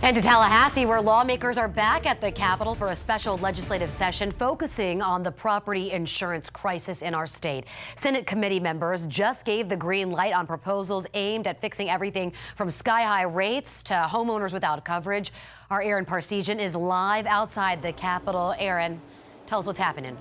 And to Tallahassee, where lawmakers are back at the Capitol for a special legislative session focusing on the property insurance crisis in our state. Senate committee members just gave the green light on proposals aimed at fixing everything from sky-high rates to homeowners without coverage. Our Aaron Parsegian is live outside the Capitol. Aaron, tell us what's happening.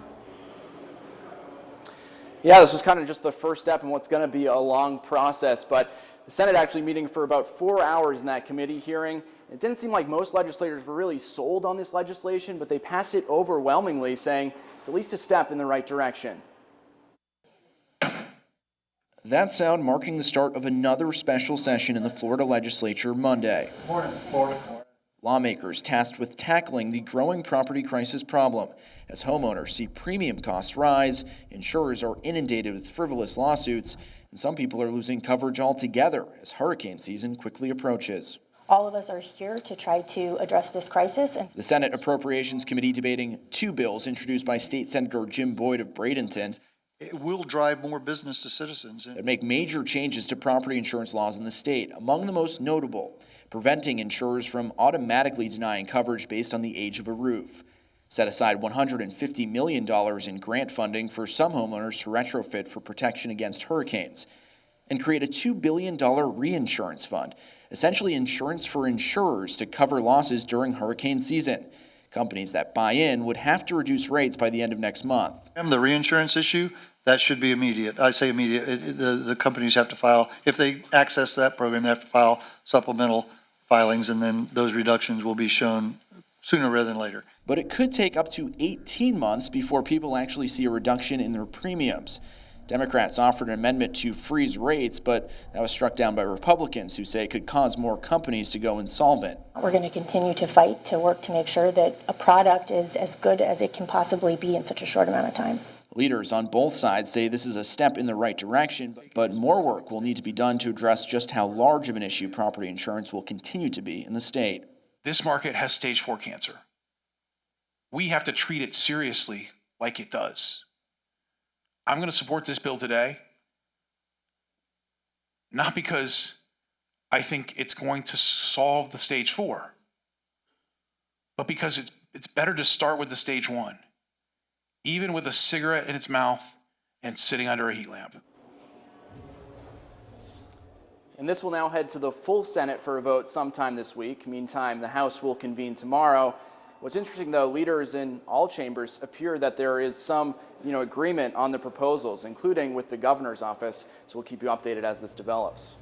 Yeah, this was kind of just the first step in what's going to be a long process, but the Senate actually meeting for about 4 hours in that committee hearing. It didn't seem like most legislators were really sold on this legislation, but they passed it overwhelmingly, saying it's at least a step in the right direction. That sound marking the start of another special session in the Florida legislature Monday. Lawmakers tasked with tackling the growing property crisis problem. As homeowners see premium costs rise, insurers are inundated with frivolous lawsuits, and some people are losing coverage altogether as hurricane season quickly approaches. All of us are here to try to address this crisis. The Senate Appropriations Committee debating two bills introduced by State Senator Jim Boyd of Bradenton. It will drive more business to citizens. That make major changes to property insurance laws in the state. Among the most notable, preventing insurers from automatically denying coverage based on the age of a roof. Set aside $150 million in grant funding for some homeowners to retrofit for protection against hurricanes. And create a $2 billion reinsurance fund, essentially insurance for insurers to cover losses during hurricane season. Companies that buy in would have to reduce rates by the end of next month. The reinsurance issue, that should be immediate. I say immediate. The companies have to file, if they access that program, they have to file supplemental filings, and then those reductions will be shown sooner rather than later. But it could take up to 18 months before people actually see a reduction in their premiums. Democrats offered an amendment to freeze rates, but that was struck down by Republicans, who say it could cause more companies to go insolvent. We're going to continue to fight to work to make sure that a product is as good as it can possibly be in such a short amount of time. Leaders on both sides say this is a step in the right direction, but more work will need to be done to address just how large of an issue property insurance will continue to be in the state. This market has stage 4 cancer. We have to treat it seriously like it does. I'm going to support this bill today, not because I think it's going to solve the stage 4, but because it's better to start with the stage 1, even with a cigarette in its mouth and sitting under a heat lamp. And this will now head to the full Senate for a vote sometime this week. Meantime, the House will convene tomorrow. What's interesting, though, leaders in all chambers appear that there is some, agreement on the proposals, including with the governor's office. So we'll keep you updated as this develops.